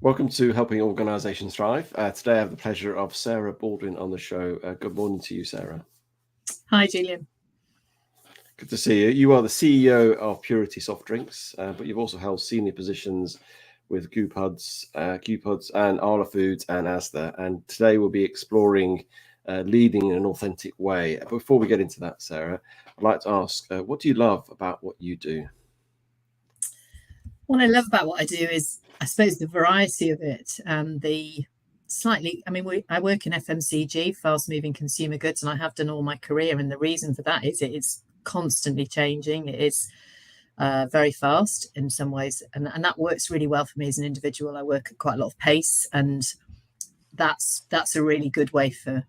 Welcome to Helping Organisations Thrive. Today I have the pleasure of Sarah Baldwin on the show. Good morning to you, Sarah. Hi, Julian. Good to see you. You are the CEO of Purity Soft Drinks, but you've also held senior positions with Qpuds and Arla Foods and Asda. And today we'll be exploring leading in an authentic way. Before we get into that, Sarah, I'd like to ask, what do you love about what you do? What I love about what I do is, I suppose, the variety of it and the slightly, I work in FMCG, fast moving consumer goods, and I have done all my career. And the reason for that is it's constantly changing. It is very fast in some ways. And that works really well for me as an individual. I work at quite a lot of pace, and that's a really good way for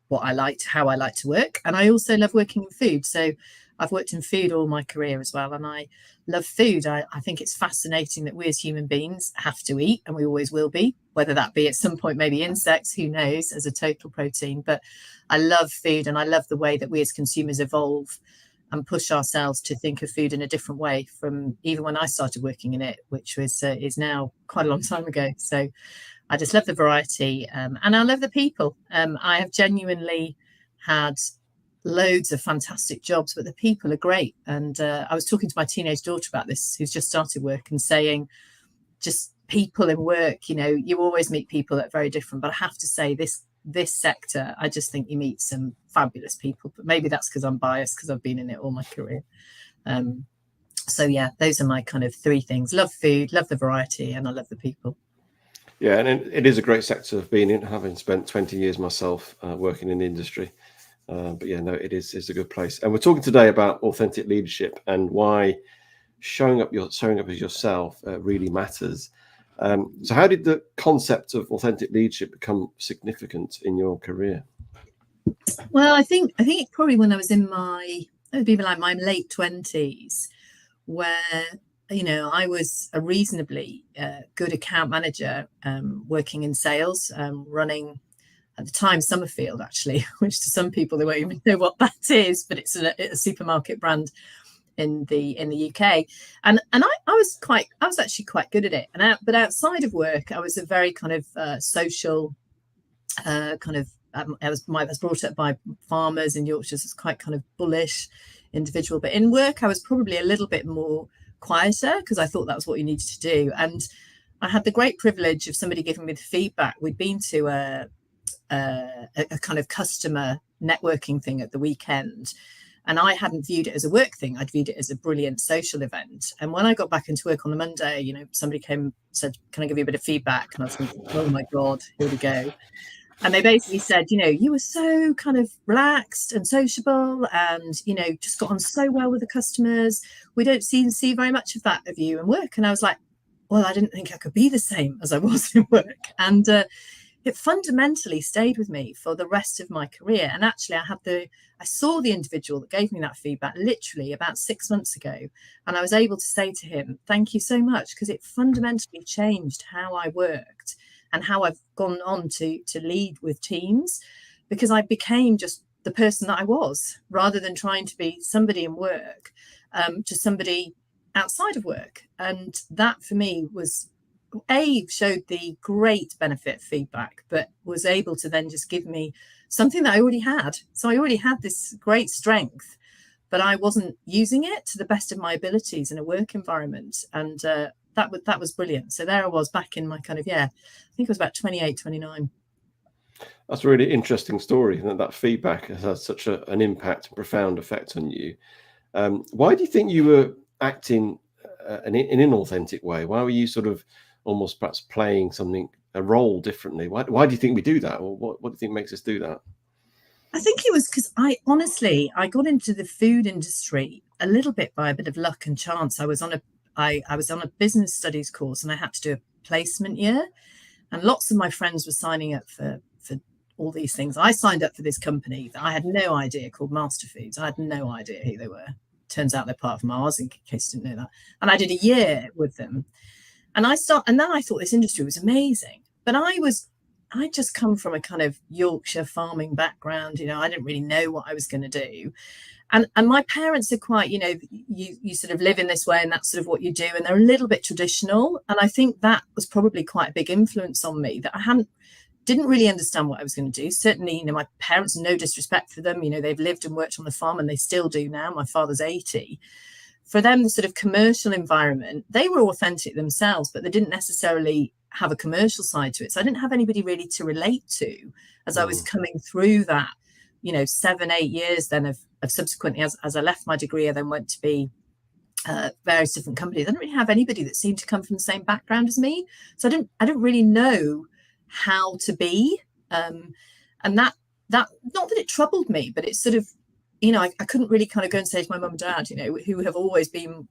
what I like, how I like to work. And I also love working in food. So I've worked in food all my career as well, and I love food. I think it's fascinating that we as human beings have to eat, and we always will be, whether that be at some point maybe insects, who knows, as a total protein. But I love food, and I love the way that we as consumers evolve and push ourselves to think of food in a different way from even when I started working in it, which was is now quite a long time ago. So I just love the variety, and I love the people. I have genuinely had loads of fantastic jobs, but the people are great. And I was talking to my teenage daughter about this, who's just started work, and saying, just people in work, you always meet people that are very different. But I have to say, this sector, I just think you meet some fabulous people. But maybe that's because I'm biased, because I've been in it all my career. So yeah, those are my kind of three things: love food, love the variety, and I love the people. Yeah, and it is a great sector of being in, having spent 20 years myself working in the industry. But yeah, no, it's a good place. And we're talking today about authentic leadership and why showing up as yourself really matters. So how did the concept of authentic leadership become significant in your career? Well, I think probably when I was in my late 20s, where I was a reasonably good account manager, working in sales, running at the time Summerfield, actually, which to some people they won't even know what that is, but it's a supermarket brand in the UK, and I was actually quite good at it. But outside of work, I was a very kind of social I was brought up by farmers in Yorkshire, so it's quite kind of bullish individual. But in work, I was probably a little bit more quieter, because I thought that was what you needed to do. And I had the great privilege of somebody giving me the feedback. We'd been to a kind of customer networking thing at the weekend, and I hadn't viewed it as a work thing. I'd viewed it as a brilliant social event. And when I got back into work on the Monday, somebody came and said, "Can I give you a bit of feedback?" And I was thinking, oh my God, here we go. And they basically said, you were so kind of relaxed and sociable, and, just got on so well with the customers. We don't see very much of that of you in work. And I was like, well, I didn't think I could be the same as I was in work. And it fundamentally stayed with me for the rest of my career. And actually, I saw the individual that gave me that feedback literally about 6 months ago. And I was able to say to him, thank you so much, because it fundamentally changed how I worked and how I've gone on to lead with teams, because I became just the person that I was, rather than trying to be somebody in work to somebody outside of work. And that for me was, showed the great benefit of feedback, but was able to then just give me something that I already had. So I already had this great strength, but I wasn't using it to the best of my abilities in a work environment. And that was brilliant. So there I was back in my kind of, I think it was about 28, 29. That's a really interesting story, and that feedback has had such an impact and profound effect on you. Why do you think you were acting in an inauthentic way? Why were you sort of almost perhaps playing a role differently? Why do you think we do that? Or what do you think makes us do that? I think it was because I got into the food industry a little bit by a bit of luck and chance. I was on a business studies course, and I had to do a placement year, and lots of my friends were signing up for all these things. I signed up for this company that I had no idea, called Master Foods. I had no idea who they were. Turns out they're part of Mars, in case you didn't know that. And I did a year with them, and then I thought this industry was amazing. But I just come from a kind of Yorkshire farming background. I didn't really know what I was going to do. And my parents are quite, you sort of live in this way and that's sort of what you do, and they're a little bit traditional. And I think that was probably quite a big influence on me, that I didn't really understand what I was going to do. Certainly, my parents, no disrespect for them, they've lived and worked on the farm and they still do now. My father's 80. For them, the sort of commercial environment, they were authentic themselves, but they didn't necessarily have a commercial side to it. So I didn't have anybody really to relate to as I was coming through that, 7-8 years then of subsequently, as I left my degree, I then went to be various different companies. I didn't really have anybody that seemed to come from the same background as me. So I didn't really know how to be. And that not that it troubled me, but it's sort of, I couldn't really kind of go and say to my mum and dad, who have always been,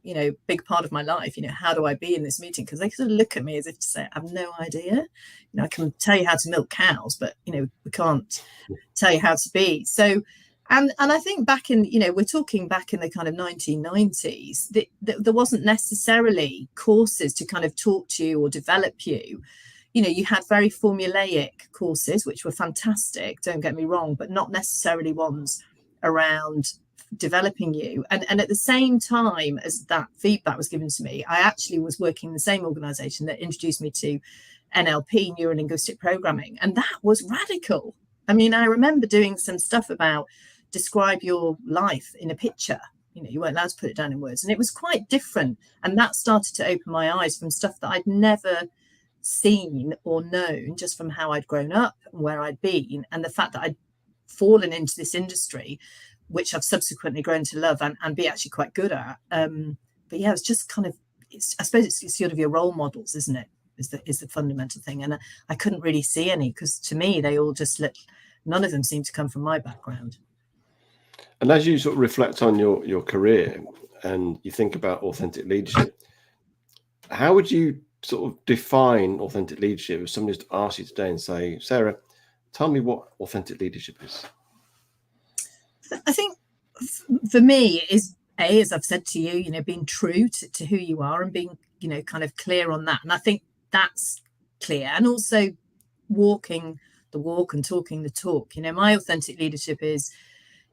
big part of my life, how do I be in this meeting? Because they sort of look at me as if to say, I have no idea. I can tell you how to milk cows, but, we can't tell you how to be. So, and I think back in, we're talking back in the kind of 1990s, there wasn't necessarily courses to kind of talk to you or develop you. You had very formulaic courses, which were fantastic, don't get me wrong, but not necessarily ones around developing you. And at the same time as that feedback was given to me, I actually was working in the same organization that introduced me to NLP, neuro-linguistic programming, and that was radical. I mean, I remember doing some stuff about describe your life in a picture. You weren't allowed to put it down in words, and it was quite different. And that started to open my eyes from stuff that I'd never seen or known, just from how I'd grown up and where I'd been, and the fact that I'd fallen into this industry, which I've subsequently grown to love and be actually quite good at. But yeah, it's just kind of, I suppose it's sort of your role models, isn't it? Is the fundamental thing. And I couldn't really see any, because to me, they all just none of them seemed to come from my background. And as you sort of reflect on your career and you think about authentic leadership, how would you sort of define authentic leadership if somebody was to ask you today and say, Sarah, tell me what authentic leadership is? I think for me it is, as I've said to you, being true to who you are and being, kind of clear on that. And I think that's clear. And also walking the walk and talking the talk. My authentic leadership is,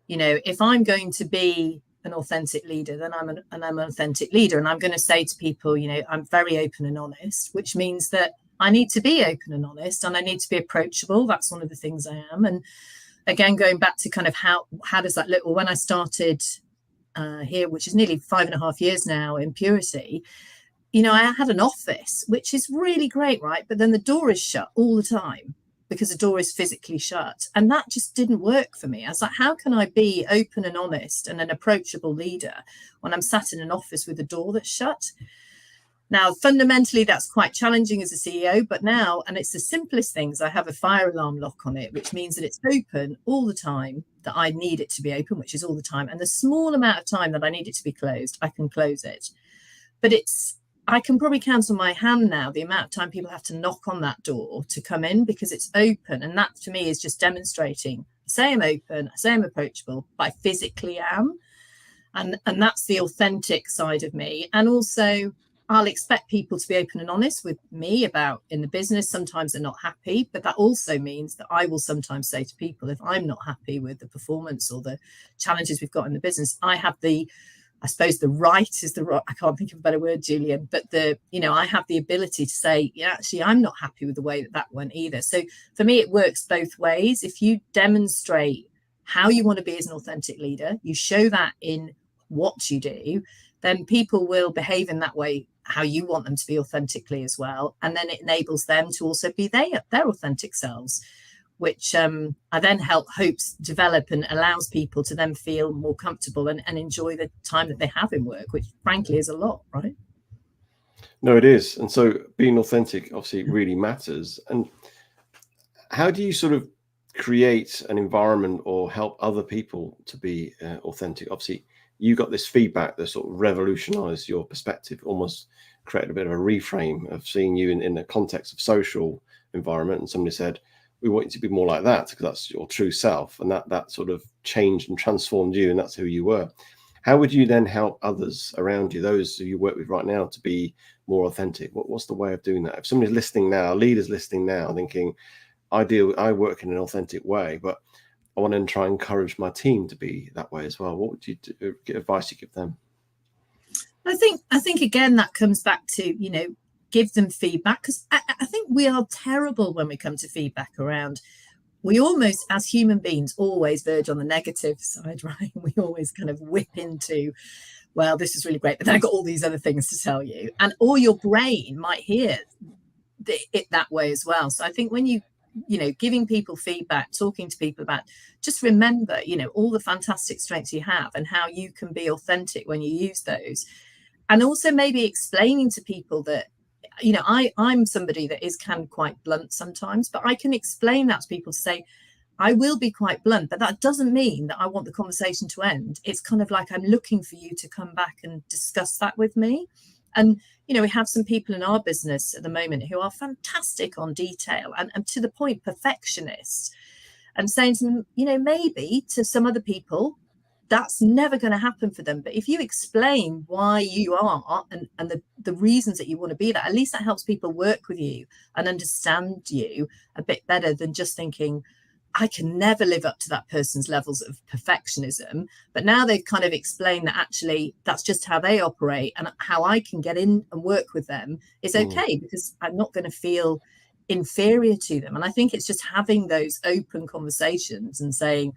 if I'm going to be an authentic leader, then I'm an authentic leader. And I'm going to say to people, I'm very open and honest, which means that I need to be open and honest, and I need to be approachable. That's one of the things I am. And again, going back to kind of how does that look? Well, when I started here, which is nearly 5.5 years now in Purity, I had an office, which is really great, right? But then the door is shut all the time because the door is physically shut. And that just didn't work for me. I was like, how can I be open and honest and an approachable leader when I'm sat in an office with a door that's shut? Now, fundamentally, that's quite challenging as a CEO, but now, and it's the simplest things, I have a fire alarm lock on it, which means that it's open all the time that I need it to be open, which is all the time. And the small amount of time that I need it to be closed, I can close it. But I can probably count on my hand now the amount of time people have to knock on that door to come in, because it's open. And that to me is just demonstrating, I say I'm open, I say I'm approachable, but I physically am. And that's the authentic side of me. And also, I'll expect people to be open and honest with me about in the business. Sometimes they're not happy, but that also means that I will sometimes say to people, if I'm not happy with the performance or the challenges we've got in the business, I have I suppose the right is the right, I can't think of a better word, Julian, but I have the ability to say, actually, I'm not happy with the way that went either. So for me, it works both ways. If you demonstrate how you want to be as an authentic leader, you show that in what you do, then people will behave in that way, how you want them to be authentically as well. And then it enables them to also be their authentic selves, which I then hopes develop and allows people to then feel more comfortable and enjoy the time that they have in work, which frankly is a lot, right? No, it is. And so being authentic obviously really matters. And how do you sort of create an environment or help other people to be authentic? Obviously, you got this feedback that sort of revolutionized your perspective, almost created a bit of a reframe of seeing you in the context of social environment. And somebody said, we want you to be more like that because that's your true self. And that sort of changed and transformed you, and that's who you were. How would you then help others around you, those who you work with right now, to be more authentic? What's the way of doing that? If somebody's listening now, leaders listening now, thinking, I work in an authentic way, but I want to try and encourage my team to be that way as well. What would you do, get advice you give them? I think again that comes back to, give them feedback, because I think we are terrible when we come to feedback around. We almost, as human beings, always verge on the negative side, right? We always kind of whip into, well, this is really great, but then I've got all these other things to tell you. And or your brain might hear it that way as well. So I think when giving people feedback, talking to people about, just remember, all the fantastic strengths you have and how you can be authentic when you use those. And also maybe explaining to people that, I'm somebody that is kind of quite blunt sometimes, but I can explain that to people to say, I will be quite blunt, but that doesn't mean that I want the conversation to end. It's kind of like I'm looking for you to come back and discuss that with me. And, we have some people in our business at the moment who are fantastic on detail and to the point, perfectionists, and saying to them, maybe to some other people, that's never going to happen for them. But if you explain why you are and the reasons that you want to be that, at least that helps people work with you and understand you a bit better than just thinking, I can never live up to that person's levels of perfectionism. But now they've kind of explained that actually that's just how they operate, and how I can get in and work with them is okay, because I'm not going to feel inferior to them. And I think it's just having those open conversations and saying,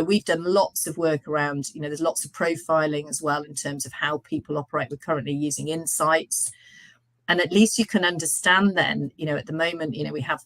we've done lots of work around, there's lots of profiling as well in terms of how people operate. We're currently using insights. And at least you can understand then, at the moment, we have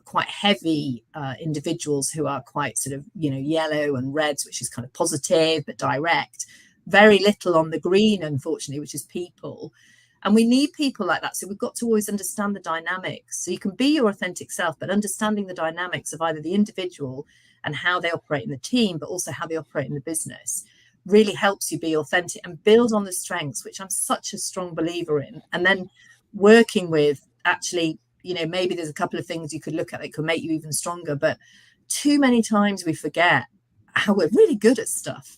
quite heavy individuals who are quite sort of, yellow and reds, which is kind of positive but direct. Very little on the green, unfortunately, which is people. And we need people like that. So we've got to always understand the dynamics. So you can be your authentic self, but understanding the dynamics of either the individual and how they operate in the team, but also how they operate in the business, really helps you be authentic and build on the strengths, which I'm such a strong believer in. And then working with, actually, maybe there's a couple of things you could look at that could make you even stronger. But too many times we forget how we're really good at stuff.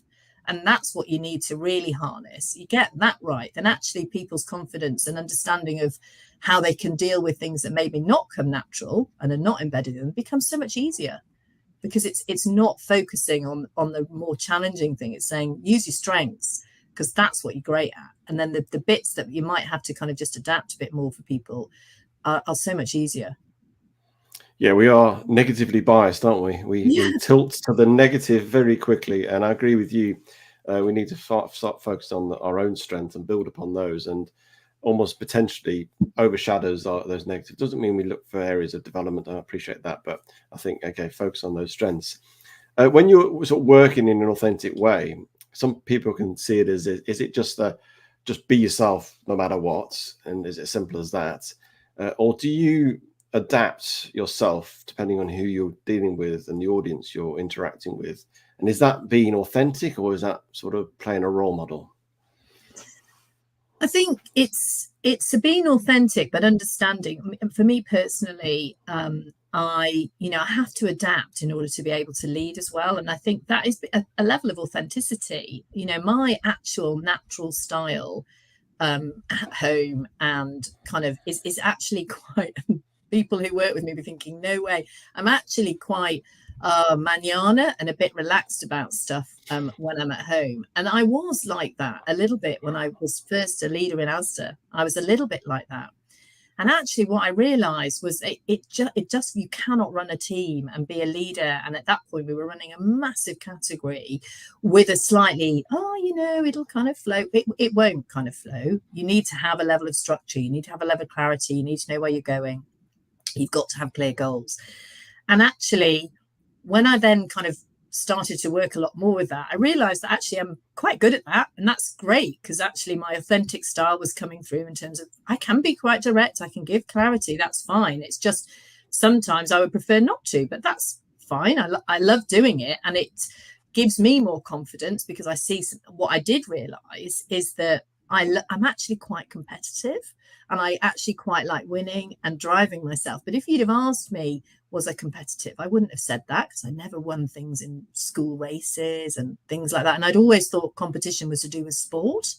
And that's what you need to really harness. You get that right, then actually people's confidence and understanding of how they can deal with things that maybe not come natural and are not embedded in them becomes so much easier, because it's not focusing on the more challenging thing. It's saying use your strengths, because that's what you're great at. And then the bits that you might have to kind of just adapt a bit more for people are so much easier. Yeah, we are negatively biased, aren't we? We tilt to the negative very quickly, and I agree with you. We need to start focused on our own strengths and build upon those, and almost potentially overshadows those negatives. Doesn't mean we look for areas of development. I appreciate that, but I think, okay, focus on those strengths. When you're sort of working in an authentic way, some people can see it as, is it just be yourself no matter what, and is it as simple as that? Or do you adapt yourself depending on who you're dealing with and the audience you're interacting with? And is that being authentic, or is that sort of playing a role model? I think it's being authentic, but understanding. For me personally, I have to adapt in order to be able to lead as well. And I think that is a level of authenticity. My actual natural style at home and kind of is actually quite, people who work with me be thinking, no way. I'm actually quite manana and a bit relaxed about stuff when I'm at home. And I was like that a little bit when I was first a leader in Asda. I was a little bit like that. And actually what I realized was it just, you cannot run a team and be a leader. And at that point we were running a massive category with a slightly, it'll kind of flow. It won't kind of flow. You need to have a level of structure. You need to have a level of clarity. You need to know where you're going. You've got to have clear goals. And actually, when I then kind of started to work a lot more with that, I realized that actually I'm quite good at that. And that's great, because actually my authentic style was coming through in terms of, I can be quite direct. I can give clarity. That's fine. It's just sometimes I would prefer not to, but that's fine. I love doing it. And it gives me more confidence, because I see what I did realize is that I'm actually quite competitive, and I actually quite like winning and driving myself. But if you'd have asked me, was I competitive, I wouldn't have said that, because I never won things in school races and things like that. And I'd always thought competition was to do with sport.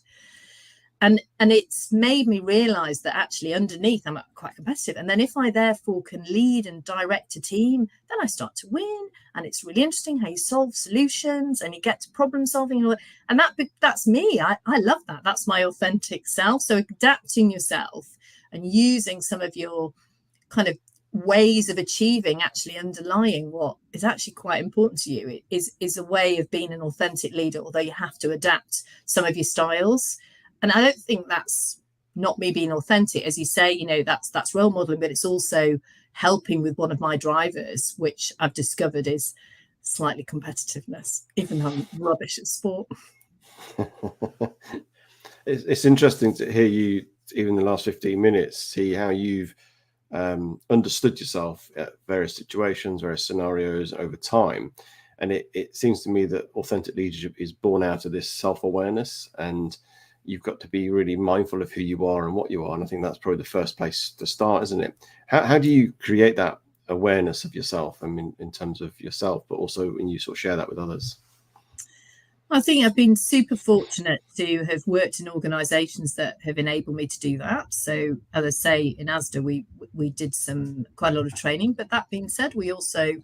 and it's made me realize that actually underneath I'm quite competitive, and then if I therefore can lead and direct a team, then I start to win, and it's really interesting how you solve solutions and you get to problem solving, and that's me. I love that. That's my authentic self. So adapting yourself and using some of your kind of ways of achieving actually underlying what is actually quite important to you is a way of being an authentic leader, although you have to adapt some of your styles. And I don't think that's not me being authentic, as you say, you know, that's role modeling, but it's also helping with one of my drivers, which I've discovered is slightly competitiveness, even though I'm rubbish at sport. It's interesting to hear you, even in the last 15 minutes, see how you've understood yourself at various situations, various scenarios over time. And it seems to me that authentic leadership is born out of this self-awareness, and you've got to be really mindful of who you are and what you are. And I think that's probably the first place to start, isn't it? How do you create that awareness of yourself? I mean, in terms of yourself, but also when you sort of share that with others? I think I've been super fortunate to have worked in organisations that have enabled me to do that. So, as I say, in ASDA, we did quite a lot of training. But that being said, we also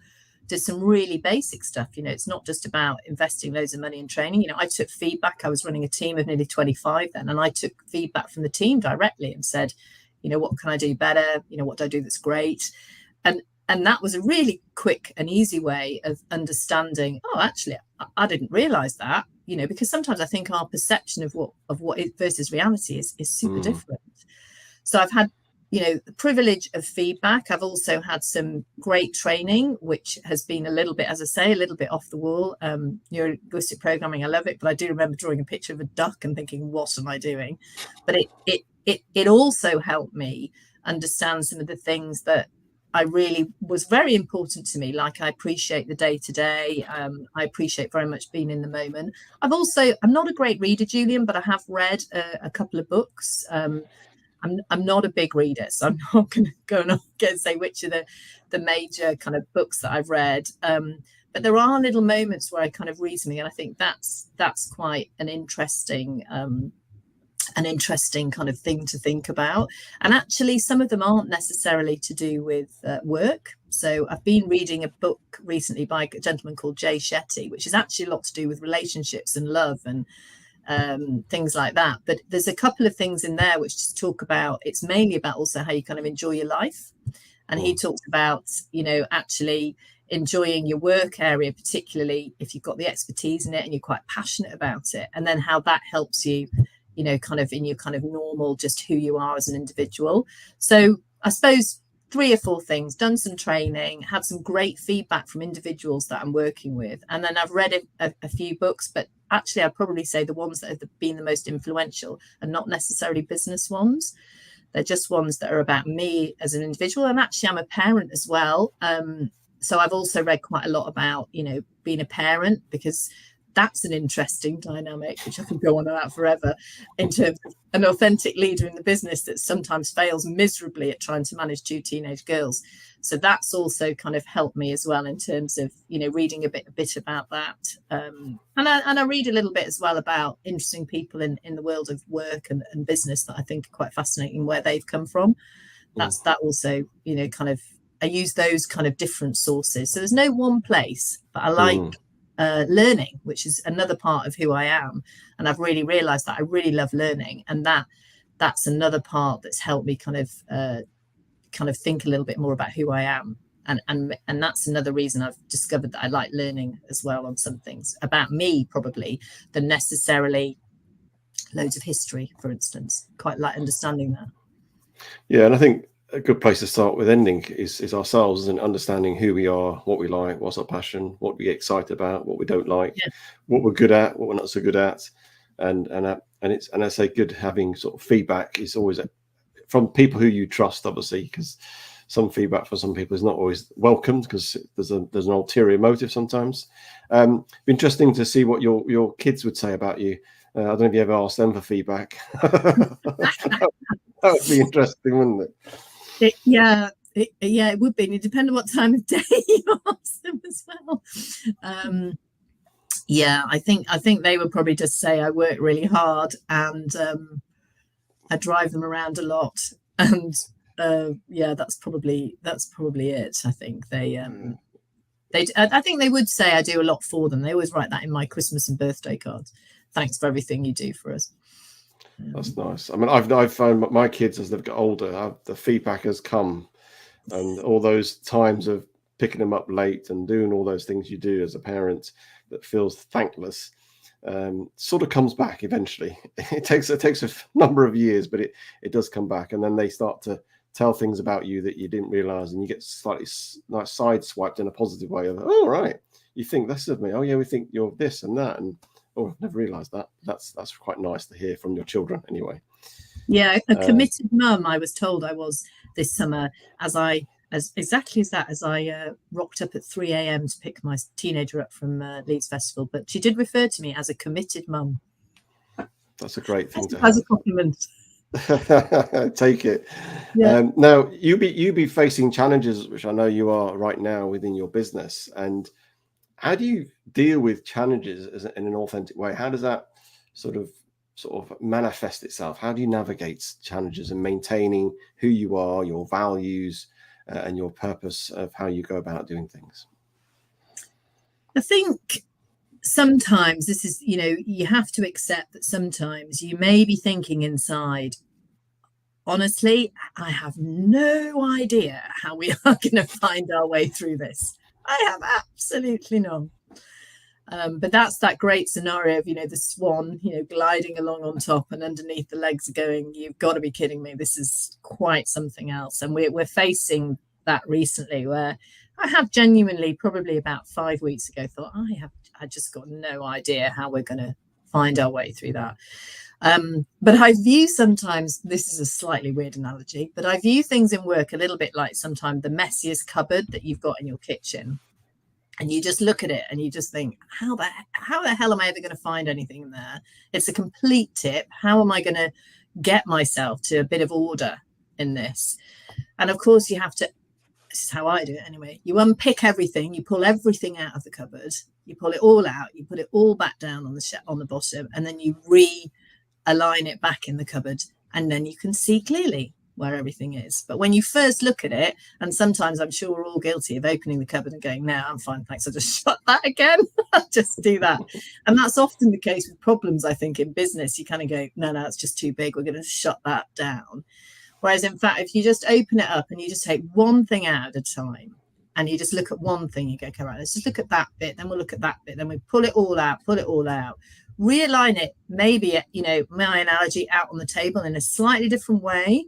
did some really basic stuff. You know, it's not just about investing loads of money in training. You know, I took feedback. I was running a team of nearly 25 then, and I took feedback from the team directly and said, you know, what can I do better? You know, what do I do that's great? And that was a really quick and easy way of understanding, oh, actually, I didn't realize that, you know, because sometimes I think our perception of what is versus reality is super different. So I've had, you know, the privilege of feedback. I've also had some great training, which has been a little bit, as I say, a little bit off the wall. Neurolinguistic programming, I love it, but I do remember drawing a picture of a duck and thinking, what am I doing? But it also helped me understand some of the things that I really was very important to me. Like, I appreciate the day to day. I appreciate very much being in the moment. I'm not a great reader, Julian, but I have read a couple of books. I'm not a big reader, so I'm not going to go and say which are the major kind of books that I've read. But there are little moments where I kind of read something, and I think that's quite an interesting kind of thing to think about. And actually, some of them aren't necessarily to do with work. So I've been reading a book recently by a gentleman called Jay Shetty, which is actually a lot to do with relationships and love and things like that. But there's a couple of things in there which just talk about, it's mainly about also how you kind of enjoy your life. And he talks about, you know, actually enjoying your work area, particularly if you've got the expertise in it and you're quite passionate about it, and then how that helps you, you know, kind of in your kind of normal, just who you are as an individual. So I suppose 3 or 4 things: done some training, had some great feedback from individuals that I'm working with, and then I've read a few books. But actually, I'd probably say the ones that have been the most influential are not necessarily business ones. They're just ones that are about me as an individual. And actually, I'm a parent as well. So I've also read quite a lot about, you know, being a parent, because that's an interesting dynamic, which I could go on about forever, in terms of an authentic leader in the business that sometimes fails miserably at trying to manage 2 teenage girls. So that's also kind of helped me as well in terms of, you know, reading a bit about that. And I read a little bit as well about interesting people in the world of work and business that I think are quite fascinating, where they've come from. That also, you know, kind of, I use those kind of different sources. So there's no one place, but I like learning, which is another part of who I am. And I've really realized that I really love learning, and that's another part that's helped me kind of think a little bit more about who I am. And that's another reason I've discovered that I like learning as well on some things about me, probably, than necessarily loads of history, for instance. Quite like understanding that. Yeah, and I think a good place to start with ending is ourselves, and understanding who we are, what we like, what's our passion, what we get excited about, what we don't like, what we're good at, what we're not so good at, and I say good having sort of feedback is always from people who you trust, obviously, because some feedback from some people is not always welcomed, because there's an ulterior motive sometimes. Be interesting to see what your kids would say about you. I don't know if you ever asked them for feedback. That would be interesting, wouldn't it? It would be. It depends on what time of day you ask them as well. I think they would probably just say I work really hard, and I drive them around a lot, and yeah, that's probably it. I think I think they would say I do a lot for them. They always write that in my Christmas and birthday cards. Thanks for everything you do for us. That's nice. I mean, I've found my kids as they've got older, the feedback has come, and all those times of picking them up late and doing all those things you do as a parent that feels thankless, sort of comes back eventually. It takes a number of years, but it does come back, and then they start to tell things about you that you didn't realize, and you get slightly like sideswiped in a positive way of, oh right, you think this of me, oh yeah, we think you're this and that, and oh, I've never realized that. That's quite nice to hear from your children anyway. Yeah, a committed mum I was told I was this summer, as I rocked up at 3 a.m. to pick my teenager up from Leeds Festival. But she did refer to me as a committed mum. That's a great thing to have. As a compliment. Take it. Yeah. Now you be facing challenges, which I know you are right now within your business. And how do you deal with challenges in an authentic way? How does that sort of manifest itself? How do you navigate challenges and maintaining who you are, your values, and your purpose of how you go about doing things? I think sometimes this is, you have to accept that sometimes you may be thinking inside, honestly, I have no idea how we are going to find our way through this. I have absolutely none. But that's that great scenario of, the swan, gliding along on top, and underneath the legs are going, you've got to be kidding me. This is quite something else. And we're facing that recently, where I have genuinely, probably about 5 weeks ago, thought I just got no idea how we're going to find our way through that. But I view sometimes, this is a slightly weird analogy, but I view things in work a little bit like sometimes the messiest cupboard that you've got in your kitchen. And you just look at it and you just think, how the hell am I ever going to find anything in there? It's a complete tip. How am I going to get myself to a bit of order in this? And of course, you have to, this is how I do it anyway. You unpick everything, you pull everything out of the cupboard, you pull it all out, you put it all back down on the bottom, and then you realign it back in the cupboard, and then you can see clearly where everything is. But when you first look at it, and sometimes I'm sure we're all guilty of opening the cupboard and going, no, I'm fine, thanks, I'll just shut that again. Just do that. And that's often the case with problems, I think, in business. You kind of go, no, it's just too big, we're going to shut that down. Whereas in fact, if you just open it up and you just take one thing out at a time, and you just look at one thing, you go, okay, right, let's just look at that bit, then we'll look at that bit, then we pull it all out, realign it, maybe, my analogy, out on the table in a slightly different way.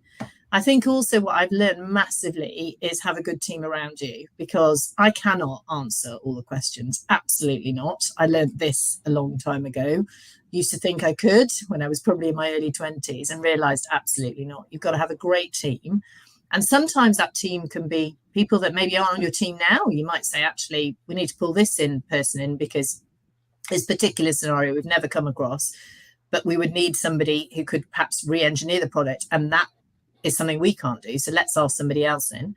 I think also what I've learned massively is have a good team around you, because I cannot answer all the questions. Absolutely not. I learned this a long time ago. Used to think I could when I was probably in my early 20s, and realized absolutely not. You've got to have a great team. And sometimes that team can be people that maybe aren't on your team now. You might say, actually, we need to pull this person in because this particular scenario we've never come across, but we would need somebody who could perhaps re-engineer the product, and that is something we can't do, so let's ask somebody else in.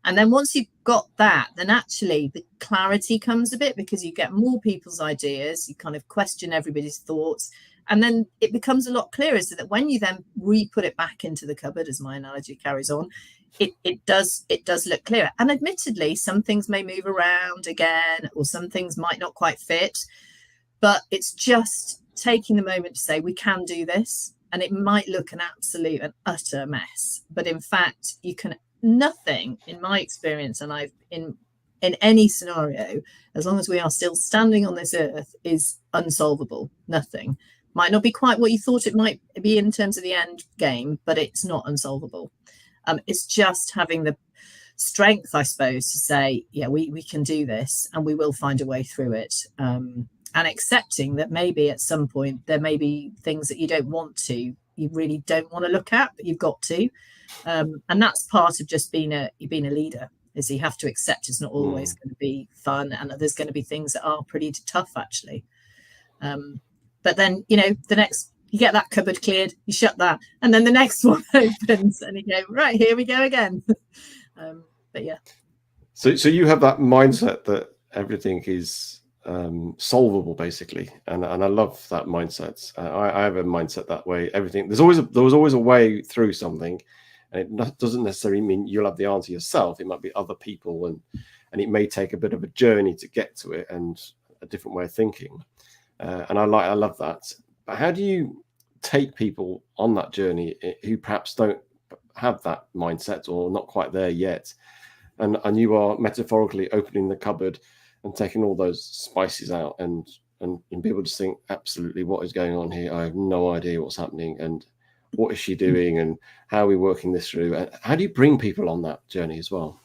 And then once you've got that, then actually the clarity comes a bit, because you get more people's ideas, you kind of question everybody's thoughts, and then it becomes a lot clearer, so that when you then re-put it back into the cupboard, as my analogy carries on, it does look clearer. And admittedly, some things may move around again, or some things might not quite fit, but it's just taking the moment to say, we can do this. And it might look an absolute and utter mess, but in fact, nothing, in my experience, and I've in any scenario, as long as we are still standing on this earth, is unsolvable. Nothing. Might not be quite what you thought it might be in terms of the end game, but it's not unsolvable. It's just having the strength, I suppose, to say, yeah, we can do this, and we will find a way through it. And accepting that maybe at some point there may be things that you really don't want to look at, but you've got to. And that's part of just being a leader, is you have to accept it's not always going to be fun, and that there's going to be things that are pretty tough, actually. But then, the next, you get that cupboard cleared, you shut that, and then the next one opens, and you go, right, here we go again. But yeah. So you have that mindset that everything is solvable, basically. And I love that mindset. I have a mindset that way. Everything there was always a way through something, and it doesn't necessarily mean you'll have the answer yourself. It might be other people, and it may take a bit of a journey to get to it, and a different way of thinking. And I love that. But how do you take people on that journey who perhaps don't have that mindset or not quite there yet, and you are metaphorically opening the cupboard and taking all those spices out, and people just think, absolutely, what is going on here? I have no idea what's happening, and what is she doing, and how are we working this through? And how do you bring people on that journey as well?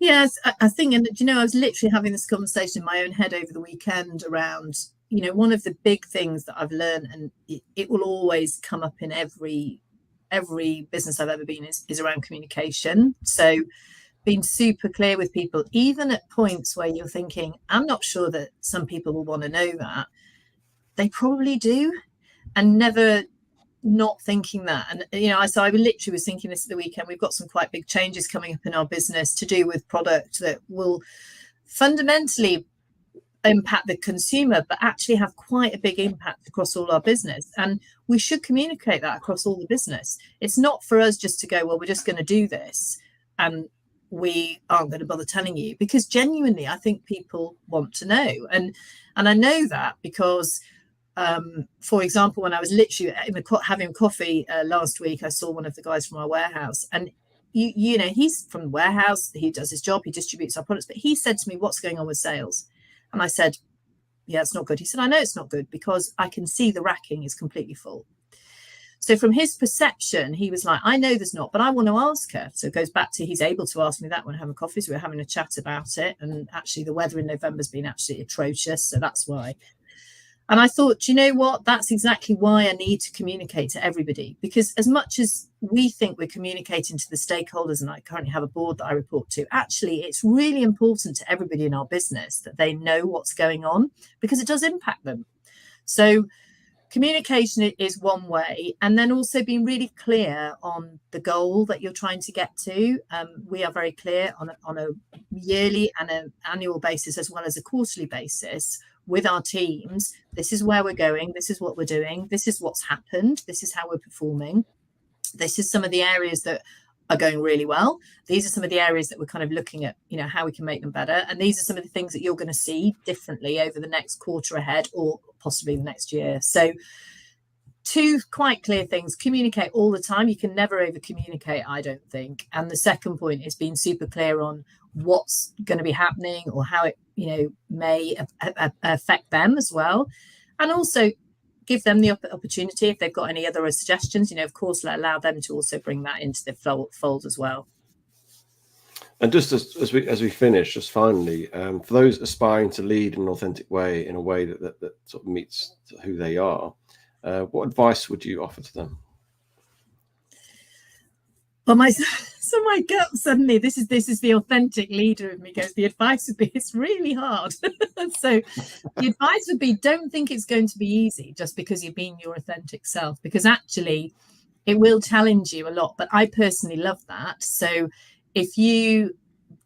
Yes, I think, and I was literally having this conversation in my own head over the weekend around, one of the big things that I've learned, and it will always come up in every business I've ever been, is around communication. So being super clear with people, even at points where you're thinking, I'm not sure that some people will want to know that. They probably do, and never not thinking that. And so I literally was thinking this at the weekend. We've got some quite big changes coming up in our business to do with product that will fundamentally impact the consumer, but actually have quite a big impact across all our business. And we should communicate that across all the business. It's not for us just to go, well, we're just going to do this and we aren't going to bother telling you, because genuinely I think people want to know. And I know that because for example, when I was literally having coffee last week, I saw one of the guys from our warehouse, and he's from the warehouse, he does his job, he distributes our products, but he said to me, what's going on with sales? And I said, yeah, it's not good. He said, I know it's not good because I can see the racking is completely full. So from his perception, he was like, I know there's not, but I want to ask her. So it goes back to, he's able to ask me that when having coffees. We were having a chat about it, and actually the weather in November has been absolutely atrocious, so that's why. And I thought, you know what, that's exactly why I need to communicate to everybody, because as much as we think we're communicating to the stakeholders, and I currently have a board that I report to, actually it's really important to everybody in our business that they know what's going on, because it does impact them. So communication is one way, and then also being really clear on the goal that you're trying to get to. We are very clear on a yearly and an annual basis, as well as a quarterly basis, with our teams. This is where we're going, this is what we're doing, this is what's happened, this is how we're performing, this is some of the areas that are going really well, these are some of the areas that we're kind of looking at, how we can make them better, and these are some of the things that you're going to see differently over the next quarter ahead, or possibly the next year. So two quite clear things: communicate all the time. You can never over communicate, I don't think. And the second point is being super clear on what's going to be happening, or how it may affect them as well, and also give them the opportunity, if they've got any other suggestions, of course, allow them to also bring that into the fold as well. And just as we finish, just finally, for those aspiring to lead in an authentic way, in a way that sort of meets who they are, what advice would you offer to them? Well, my gut suddenly, this is the authentic leader of me, goes, the advice would be, it's really hard. So the advice would be, don't think it's going to be easy just because you're being your authentic self, because actually it will challenge you a lot. But I personally love that. So if you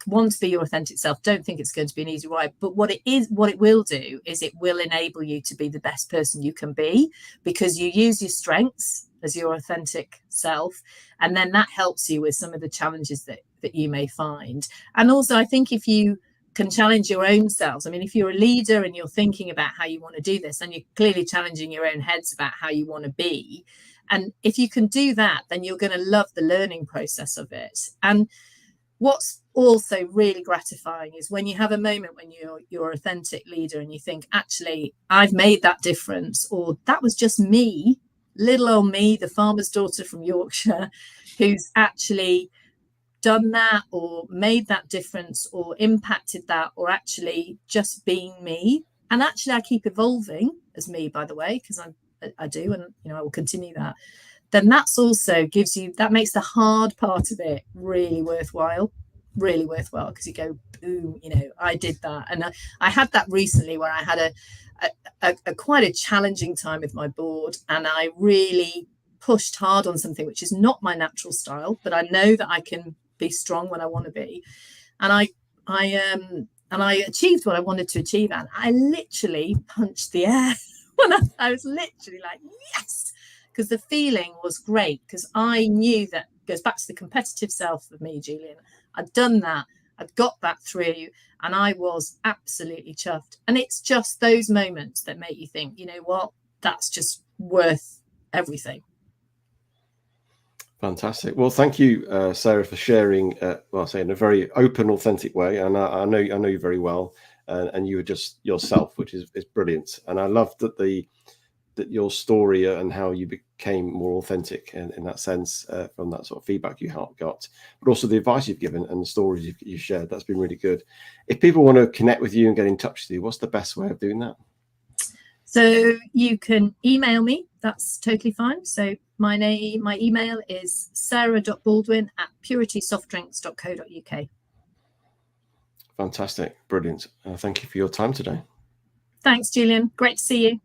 want to be your authentic self, don't think it's going to be an easy ride. But what it will do is it will enable you to be the best person you can be, because you use your strengths as your authentic self, and then that helps you with some of the challenges that you may find. And also, I think if you can challenge your own selves, I mean, if you're a leader and you're thinking about how you want to do this, then you're clearly challenging your own heads about how you want to be. And if you can do that, then you're going to love the learning process of it. And what's also really gratifying is when you have a moment when you're authentic leader and you think, actually, I've made that difference, or that was just me, little old me, the farmer's daughter from Yorkshire, who's actually done that, or made that difference, or impacted that, or actually just being me. And actually I keep evolving as me, by the way, because I do, and I will continue that. Then that's also that makes the hard part of it really worthwhile, because you go, boom, I did that. And I had that recently, where I had a quite a challenging time with my board, and I really pushed hard on something which is not my natural style, but I know that I can be strong when I want to be. And I and I achieved what I wanted to achieve, and I literally punched the air when I was literally like, yes, because the feeling was great, because I knew that goes back to the competitive self of me, Julian. I'd done that, I'd got that through, and I was absolutely chuffed. And it's just those moments that make you think, you know what, that's just worth everything. Fantastic. Well, thank you, Sarah, for sharing. Well, I say in a very open, authentic way, and I know you very well, and you were just yourself, which is brilliant. And I love that your story and how you became more authentic in that sense from that sort of feedback you got, but also the advice you've given and the stories you've shared. That's been really good. If people want to connect with you and get in touch with you, what's the best way of doing that? So you can email me. That's totally fine. So my email is sarah.baldwin@puritysoftdrinks.co.uk. Fantastic. Brilliant. Thank you for your time today. Thanks, Julian. Great to see you.